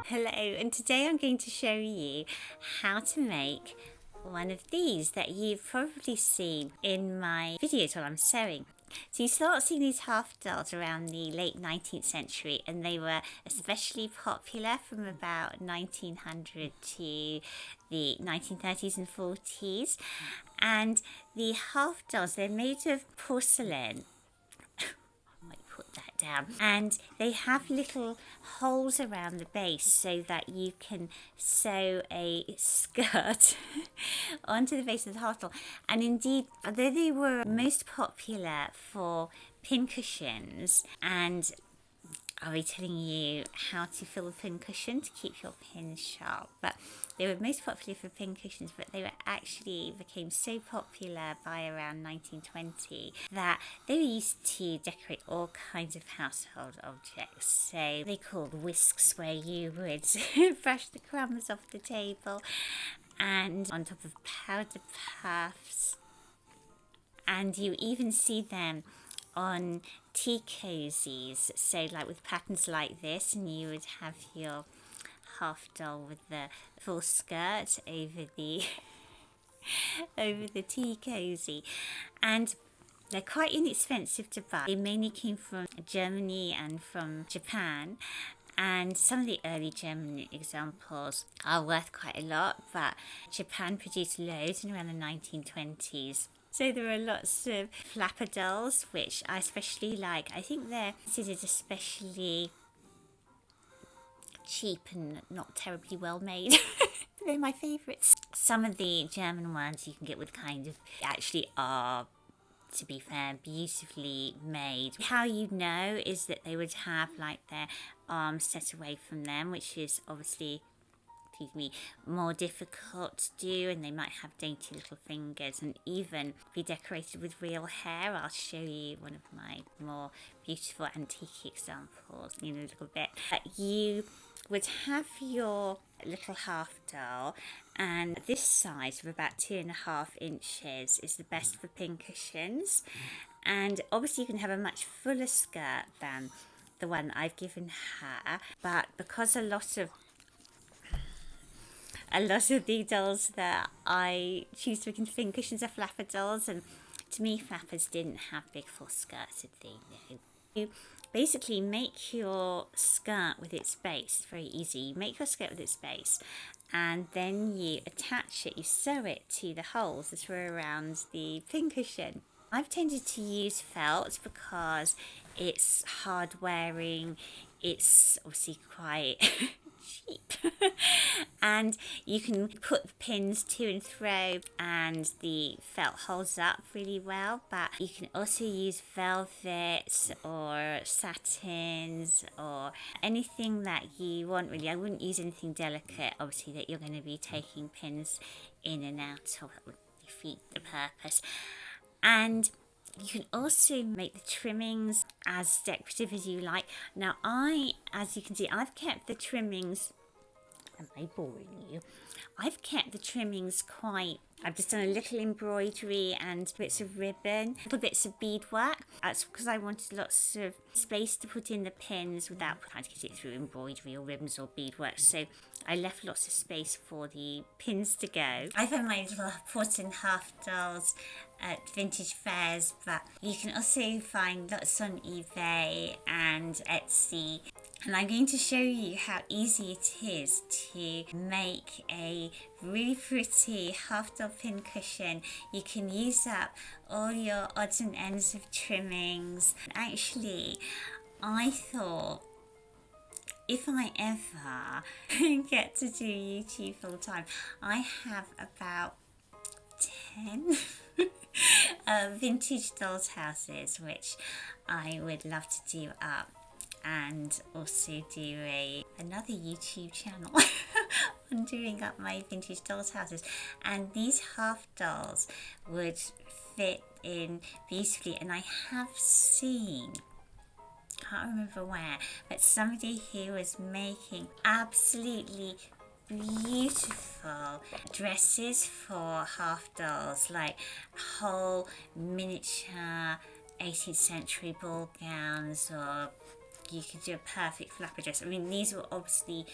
Hello, and today I'm going to show you how to make one of these that you've probably seen in my videos while I'm sewing. So you start seeing these half dolls around the late 19th century, and they were especially popular from about 1900 to the 1930s and 40s. And the half dolls, they're made of porcelain. Put that down, and they have little holes around the base so that you can sew a skirt onto the base of the half doll. And indeed, although they were most popular for pincushions, and I'll be telling you how to fill the pincushion to keep your pins sharp. But they were most popular for pincushions, but they were actually became so popular by around 1920 that they were used to decorate all kinds of household objects. So they called whisks, where you would brush the crumbs off the table, and on top of powder puffs. And you even see them on tea cozies, so like with patterns like this, and you would have your half doll with the full skirt over the over the tea cozy. And they're quite inexpensive to buy. They mainly came from Germany and from Japan, and some of the early German examples are worth quite a lot, but Japan produced loads in around the 1920s. So there are lots of flapper dolls, which I especially like. I think they're considered especially cheap and not terribly well made. They're my favourites. Some of the German ones you can get with kind of actually are, to be fair, beautifully made. How you know is that they would have like their arms set away from them, which is obviously more difficult to do, and they might have dainty little fingers and even be decorated with real hair. I'll show you one of my more beautiful antique examples in a little bit. You would have your little half doll, and this size of about 2.5 inches is the best for pincushions, and obviously you can have a much fuller skirt than the one I've given her, but because a lot of the dolls that I choose to make into pincushions are flapper dolls, and to me flappers didn't have big full skirts, did they? No. You basically make your skirt with its base. It's very easy. You make your skirt with its base, and then you attach it, you sew it to the holes that are around the pincushion. I've tended to use felt because it's hard wearing, it's obviously quite cheap, and you can put the pins to and fro, and the felt holds up really well. But you can also use velvets or satins or anything that you want, really. I wouldn't use anything delicate, obviously, that you're going to be taking pins in and out of. That would defeat the purpose. And you can also make the trimmings as decorative as you like. Now as you can see, I've kept the trimmings, am I boring you? I've kept the trimmings I've just done a little embroidery and bits of ribbon, little bits of beadwork. That's because I wanted lots of space to put in the pins without trying to get it through embroidery or ribbons or beadwork. So I left lots of space for the pins to go. I found my little porcelain half dolls at vintage fairs, but you can also find lots on eBay and Etsy. And I'm going to show you how easy it is to make a really pretty half doll pincushion. You can use up all your odds and ends of trimmings. Actually, I thought, if I ever get to do YouTube full time, I have about 10 vintage dolls houses which I would love to do up, and also do another YouTube channel on doing up my vintage dolls houses. And these half dolls would fit in beautifully, and I have seen, can't remember where, but somebody who was making absolutely beautiful dresses for half dolls, like whole miniature 18th century ball gowns, or you could do a perfect flapper dress. I mean, these were obviously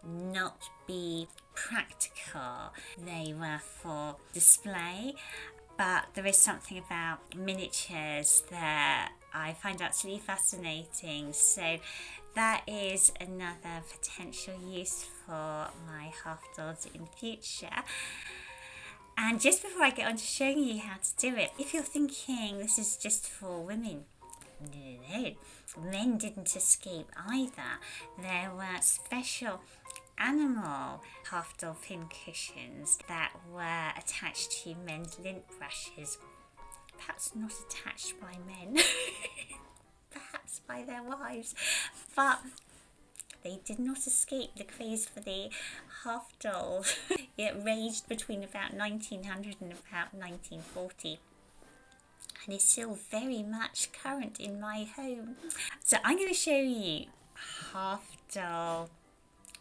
not be practical. They were for display, but there is something about miniatures that I find absolutely fascinating. So that is another potential use for my half dolls in future. And just before I get on to showing you how to do it, if you're thinking this is just for women, no, men didn't escape either. There were special animal half doll pin cushions that were attached to men's lint brushes, perhaps not attached by men, perhaps by their wives, but they did not escape the craze for the half doll. It raged between about 1900 and about 1940. And is still very much current in my home. So I'm going to show you half doll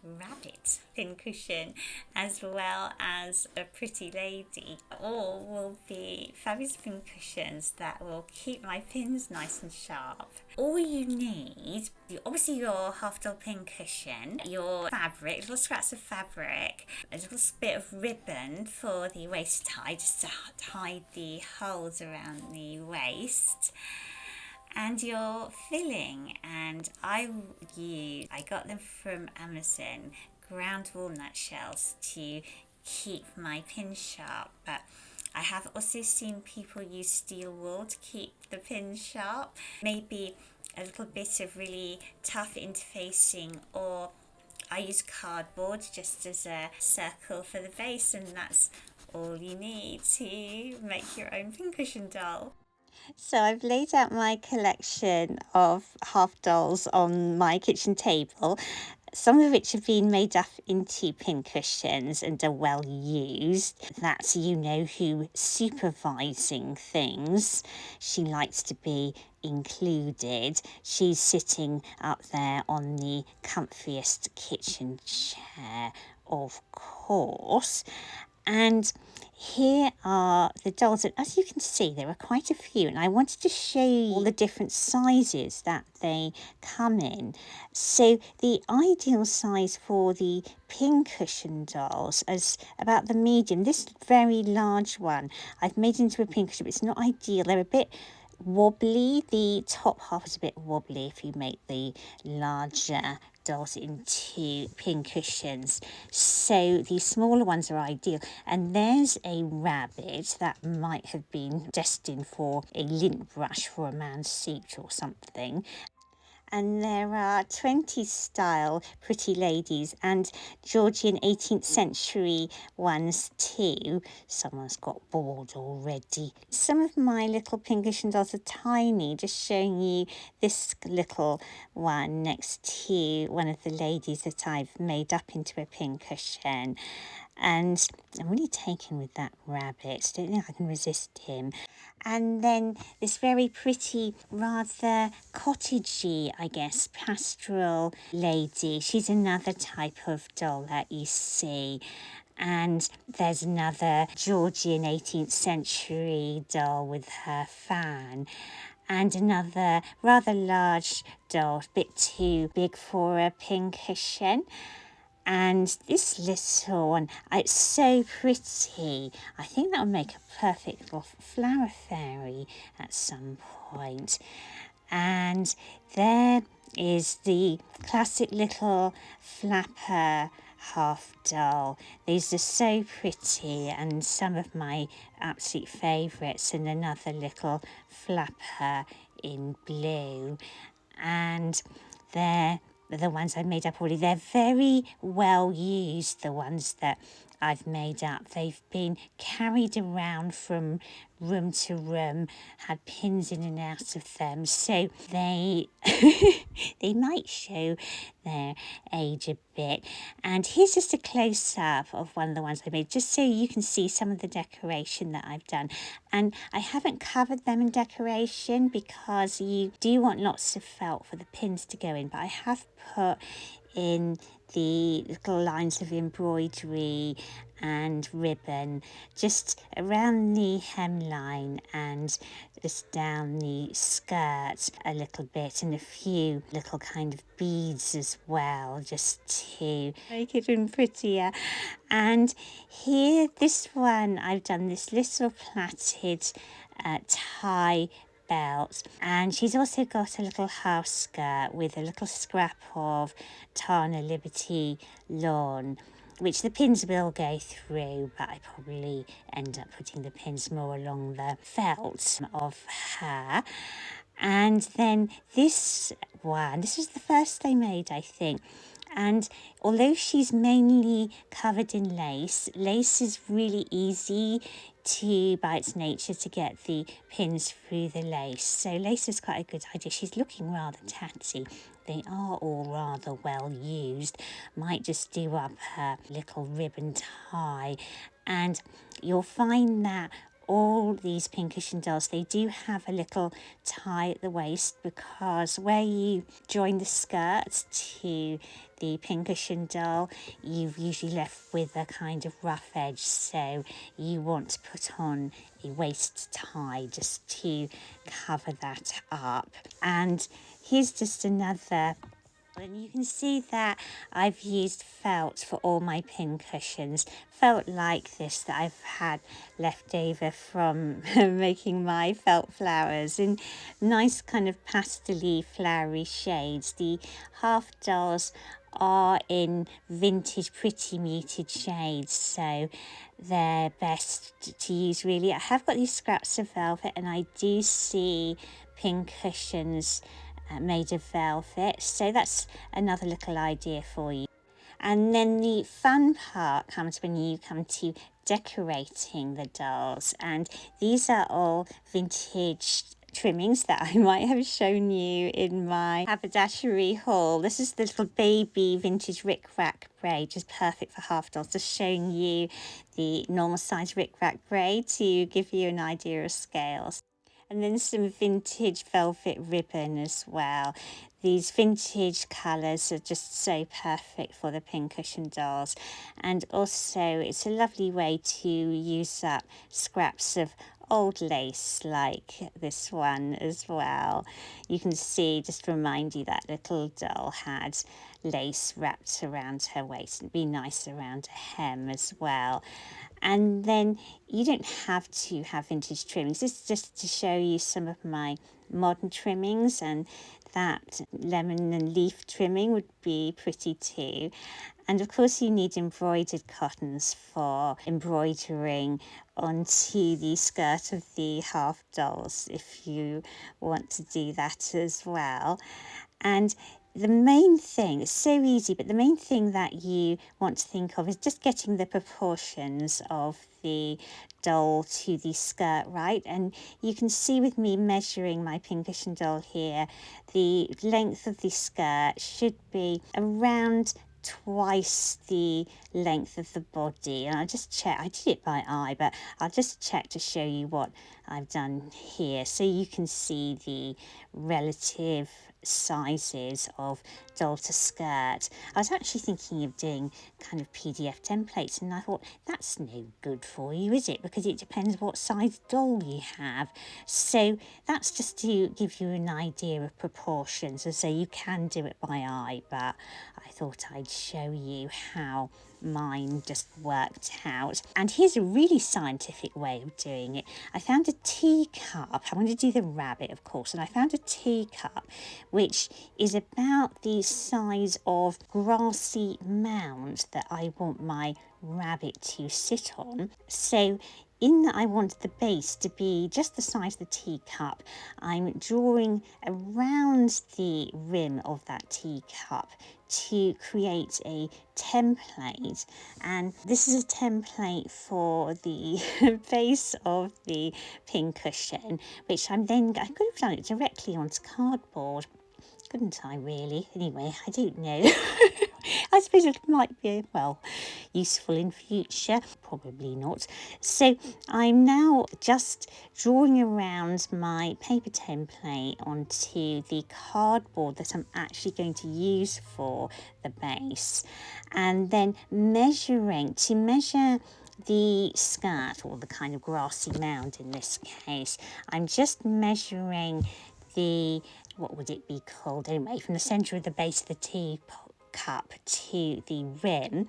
rabbit pincushion as well as a pretty lady. All will be fabulous pincushions that will keep my pins nice and sharp. All you need, obviously your half doll pincushion, your fabric, little scraps of fabric, a little bit of ribbon for the waist tie just to hide the holes around the waist, and your filling. And I got them from Amazon, ground walnut shells to keep my pins sharp, but I have also seen people use steel wool to keep the pins sharp, maybe a little bit of really tough interfacing, or I use cardboard just as a circle for the base, and that's all you need to make your own pincushion doll. So I've laid out my collection of half dolls on my kitchen table, some of which have been made up into pincushions and are well used. That's you-know-who supervising things. She likes to be included. She's sitting up there on the comfiest kitchen chair, of course. And here are the dolls, and as you can see there are quite a few, and I wanted to show you all the different sizes that they come in. So the ideal size for the pincushion dolls is about the medium. This very large one I've made into a pincushion, but it's not ideal. They're a bit wobbly. The top half is a bit wobbly if you make the larger dolls into pincushions. So the smaller ones are ideal. And there's a rabbit that might have been destined for a lint brush for a man's suit or something. And there are 20 style pretty ladies and Georgian 18th century ones too. Someone's got bored already. Some of my little pincushion dolls are tiny, just showing you this little one next to one of the ladies that I've made up into a pincushion. And I'm really taken with that rabbit. Don't think I can resist him. And then this very pretty, rather cottagey, I guess, pastoral lady. She's another type of doll that you see. And there's another Georgian 18th century doll with her fan. And another rather large doll, a bit too big for a pincushion. And this little one, it's so pretty. I think that would make a perfect little flower fairy at some point. And there is the classic little flapper half doll. These are so pretty, and some of my absolute favourites, and another little flapper in blue. And they're the ones I've made up already. They're very well used, the ones that I've made up. They've been carried around from room to room, had pins in and out of them, so they they might show their age a bit. And here's just a close-up of one of the ones I made, just so you can see some of the decoration that I've done. And I haven't covered them in decoration because you do want lots of felt for the pins to go in, but I have put in the little lines of embroidery and ribbon just around the hemline and just down the skirt a little bit, and a few little kind of beads as well, just to make it even prettier. And here, this one, I've done this little plaited tie belt, and she's also got a little half skirt with a little scrap of Tana Liberty lawn, which the pins will go through, but I probably end up putting the pins more along the felt of her. And then this one, this was the first they made, I think. And although she's mainly covered in lace, lace is really easy to, by its nature, to get the pins through the lace. So lace is quite a good idea. She's looking rather tatty. They are all rather well used. Might just do up her little ribbon tie. And you'll find that all these pincushion dolls, they do have a little tie at the waist, because where you join the skirt to the pincushion doll, you've usually left with a kind of rough edge, so you want to put on a waist tie just to cover that up. And here's just another. And you can see that I've used felt for all my pin cushions. Felt like this that I've had left over from making my felt flowers in nice kind of pastel-y flowery shades. The half dolls are in vintage pretty muted shades, so they're best to use really. I have got these scraps of velvet, and I do see pin cushions made of velvet, so that's another little idea for you. And then the fun part comes when you come to decorating the dolls, and these are all vintage trimmings that I might have shown you in my haberdashery haul. This is the little baby vintage rick-rack braid, just perfect for half dolls. Just showing you the normal size rick-rack braid to give you an idea of scales. And then some vintage velvet ribbon as well. These vintage colours are just so perfect for the pincushion dolls. And also it's a lovely way to use up scraps of old lace like this one as well. You can see, just to remind you, that little doll had lace wrapped around her waist. It'd be nice around her hem as well. And then you don't have to have vintage trimmings. This is just to show you some of my modern trimmings, and that lemon and leaf trimming would be pretty too. And of course you need embroidered cottons for embroidering onto the skirt of the half dolls if you want to do that as well. And the main thing, it's so easy, but the main thing that you want to think of is just getting the proportions of the doll to the skirt right. And you can see with me measuring my pincushion doll here, the length of the skirt should be around twice the length of the body. And I'll just check, I did it by eye, but I'll just check to show you what I've done here, so you can see the relative sizes of doll to skirt. I was actually thinking of doing kind of PDF templates, and I thought that's no good for you, is it? Because it depends what size doll you have. So that's just to give you an idea of proportions, and so you can do it by eye, but I thought I'd show you how mine just worked out. And here's a really scientific way of doing it. I found a teacup. I wanted to do the rabbit, of course, and I found a teacup which is about the size of grassy mound that I want my rabbit to sit on. So in that I want the base to be just the size of the teacup, I'm drawing around the rim of that teacup to create a template. And this is a template for the base of the pincushion, which I could have done it directly onto cardboard. Couldn't I really? Anyway, I don't know. I suppose it might be, well, useful in future. Probably not. So I'm now just drawing around my paper template onto the cardboard that I'm actually going to use for the base, and then to measure the skirt, or the kind of grassy mound in this case. I'm just measuring the, what would it be called anyway, from the centre of the base of the teacup to the rim,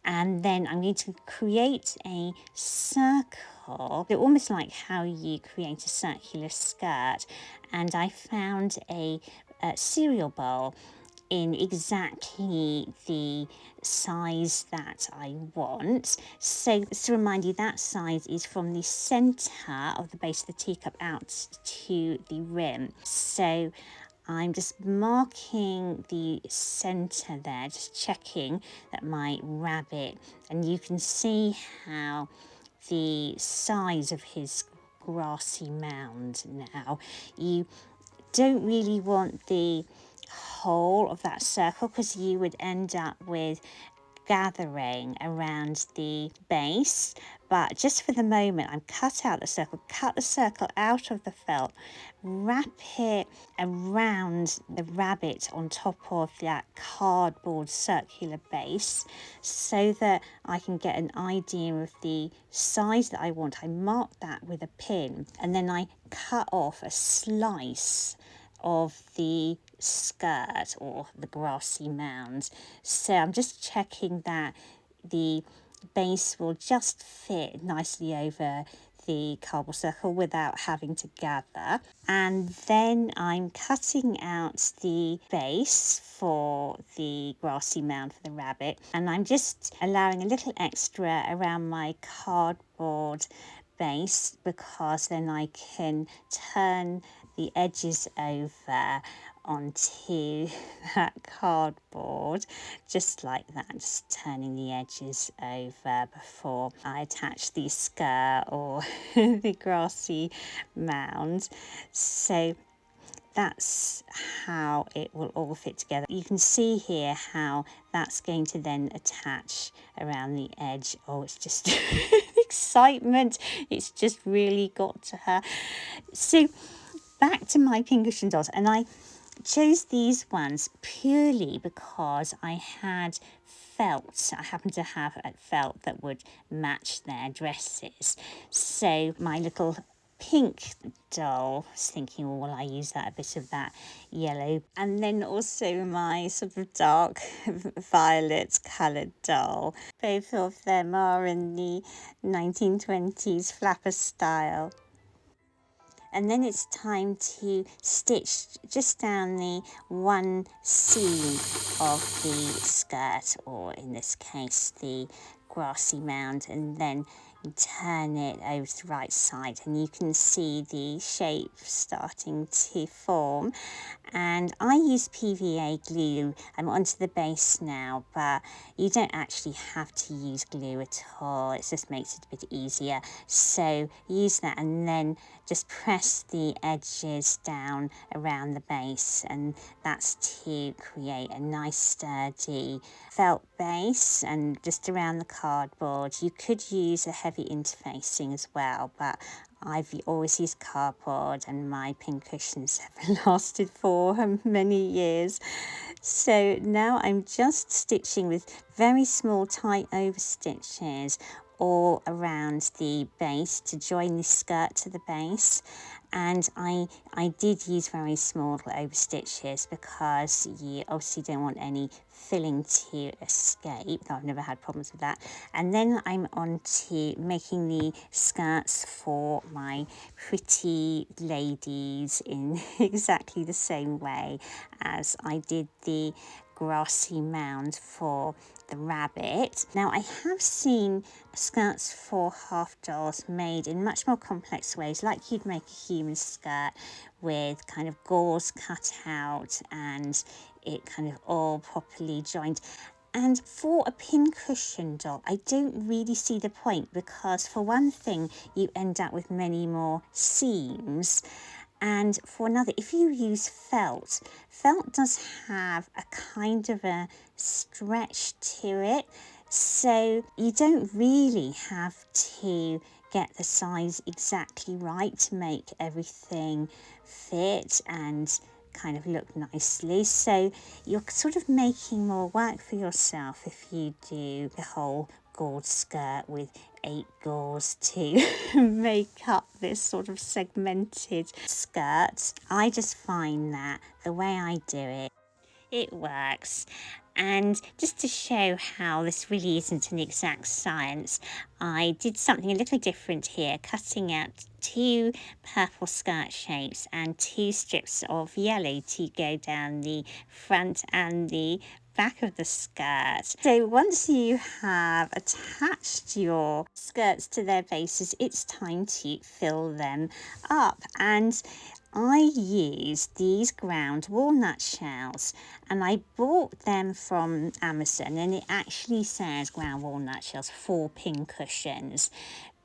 and then I'm going to create a circle, almost like how you create a circular skirt. And I found a cereal bowl in exactly the size that I want. So just to remind you, that size is from the centre of the base of the teacup out to the rim. So I'm just marking the centre there, just checking that my rabbit, and you can see how the size of his grassy mound now. You don't really want the whole of that circle, because you would end up with gathering around the base. But just for the moment, I'm cut the circle out of the felt, wrap it around the rabbit on top of that cardboard circular base, so that I can get an idea of the size that I want. I mark that with a pin, and then I cut off a slice of the skirt, or the grassy mound. So I'm just checking that the base will just fit nicely over the cardboard circle without having to gather. And then I'm cutting out the base for the grassy mound for the rabbit, and I'm just allowing a little extra around my cardboard base, because then I can turn the edges over onto that cardboard, just like that, just turning the edges over before I attach the skirt or the grassy mound. So that's how it will all fit together. You can see here how that's going to then attach around the edge. Oh, it's just excitement. It's just really got to her. So back to my pincushion dolls, and I chose these ones purely because I had felt. I happened to have a felt that would match their dresses. So my little pink doll, I was thinking, well, I use that, a bit of that yellow, and then also my sort of dark violet coloured doll. Both of them are in the 1920s flapper style. And then it's time to stitch just down the one seam of the skirt, or in this case the grassy mound, and then turn it over to the right side, and you can see the shape starting to form. And I use PVA glue. I'm onto the base now, but you don't actually have to use glue at all. It just makes it a bit easier. So use that, and then just press the edges down around the base, and that's to create a nice sturdy felt base. And just around the cardboard, you could use a heavy interfacing as well, but I've always used cardboard, and my pincushions have lasted for many years. So now I'm just stitching with very small tight over stitches all around the base to join the skirt to the base. And I did use very small over stitches because you obviously don't want any filling to escape. I've never had problems with that. And then I'm on to making the skirts for my pretty ladies in exactly the same way as I did the grassy mound for the rabbit. Now, I have seen skirts for half dolls made in much more complex ways, like you'd make a human skirt with kind of gauze cut out and it kind of all properly joined. And for a pincushion doll, I don't really see the point, because for one thing, you end up with many more seams, And for another, if you use felt, felt does have a kind of a stretch to it, so you don't really have to get the size exactly right to make everything fit and kind of look nicely. So you're sort of making more work for yourself if you do the whole gored skirt with 8 gauze to make up this sort of segmented skirt. I just find that the way I do it, it works. And just to show how this really isn't an exact science, I did something a little different here, cutting out 2 purple skirt shapes and 2 strips of yellow to go down the front and the back of the skirt. So once you have attached your skirts to their bases, it's time to fill them up. And I used these ground walnut shells, and I bought them from Amazon, and it actually says ground walnut shells for pin cushions,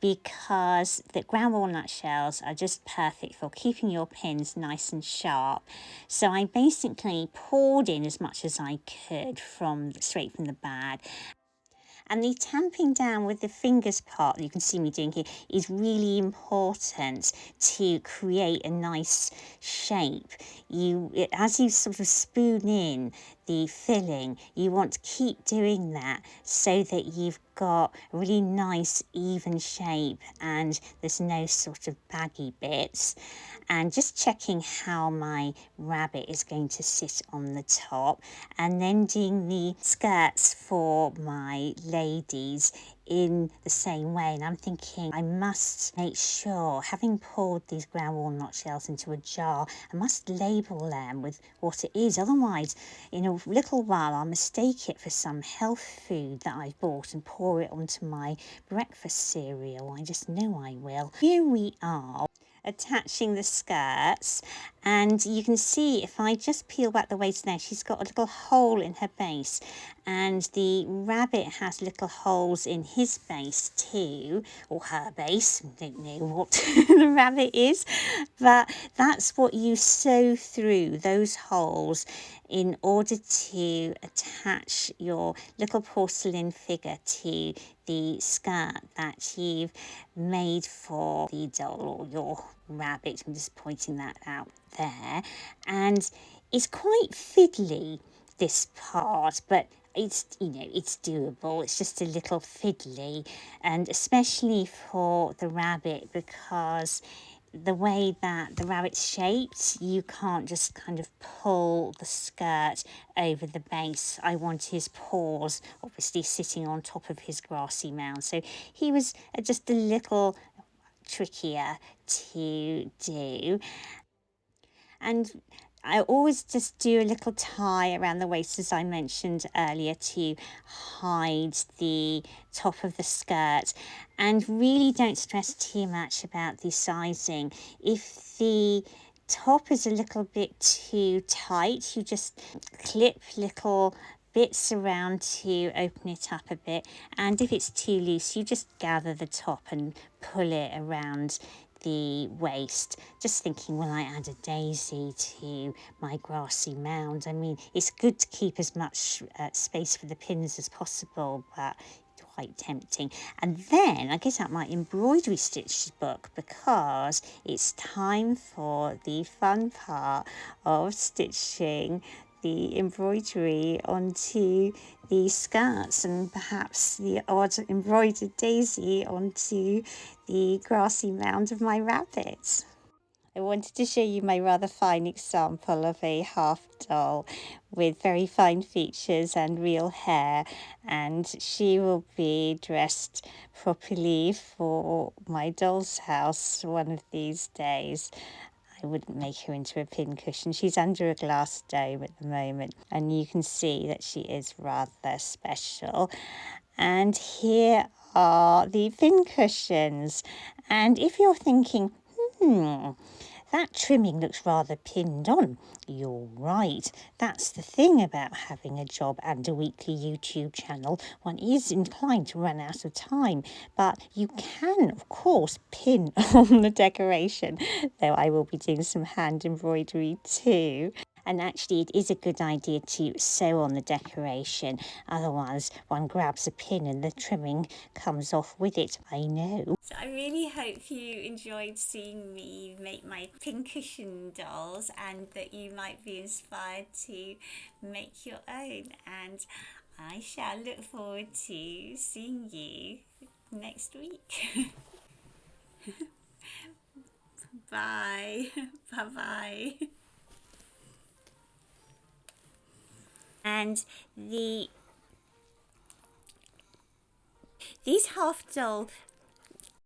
because the ground walnut shells are just perfect for keeping your pins nice and sharp. So I basically poured in as much as I could straight from the bag. And the tamping down with the fingers part that you can see me doing here is really important to create a nice shape. As you sort of spoon in the filling, you want to keep doing that so that you've got a really nice even shape and there's no sort of baggy bits. And just checking how my rabbit is going to sit on the top, and then doing the skirts for my ladies in the same way. And I'm thinking I must make sure, having poured these ground walnut shells into a jar, I must label them with what it is. Otherwise, in a little while, I'll mistake it for some health food that I've bought and pour it onto my breakfast cereal. I just know I will. Here we are, attaching the skirts, and you can see if I just peel back the waist there, she's got a little hole in her base, and the rabbit has little holes in his base too, or her base. I don't know what the rabbit is, but that's what you sew through, those holes, in order to attach your little porcelain figure to the skirt that you've made for the doll or your rabbit. I'm just pointing that out there. And it's quite fiddly, this part, but it's, it's doable. It's just a little fiddly, and especially for the rabbit, because the way that the rabbit's shaped, you can't just kind of pull the skirt over the base. I want his paws obviously sitting on top of his grassy mound, so he was just a little trickier to do. And I always just do a little tie around the waist, as I mentioned earlier, to hide the top of the skirt. And really don't stress too much about the sizing. If the top is a little bit too tight, you just clip little bits around to open it up a bit, and if it's too loose, you just gather the top and pull it around the waist. Just thinking, will I add a daisy to my grassy mound? I mean, it's good to keep as much space for the pins as possible, but quite tempting. And then I get out my embroidery stitch book, because it's time for the fun part of stitching the embroidery onto the skirts, and perhaps the odd embroidered daisy onto the grassy mound of my rabbit. I wanted to show you my rather fine example of a half doll with very fine features and real hair, and she will be dressed properly for my doll's house one of these days. I wouldn't make her into a pincushion. She's under a glass dome at the moment, and you can see that she is rather special. And here are the pincushions. And if you're thinking, That trimming looks rather pinned on. You're right. That's the thing about having a job and a weekly YouTube channel. One is inclined to run out of time, but you can, of course, pin on the decoration, though I will be doing some hand embroidery too. And actually, it is a good idea to sew on the decoration. Otherwise, one grabs a pin and the trimming comes off with it. I know. So I really hope you enjoyed seeing me make my pincushion dolls and that you might be inspired to make your own. And I shall look forward to seeing you next week. Bye. Bye bye. And these half doll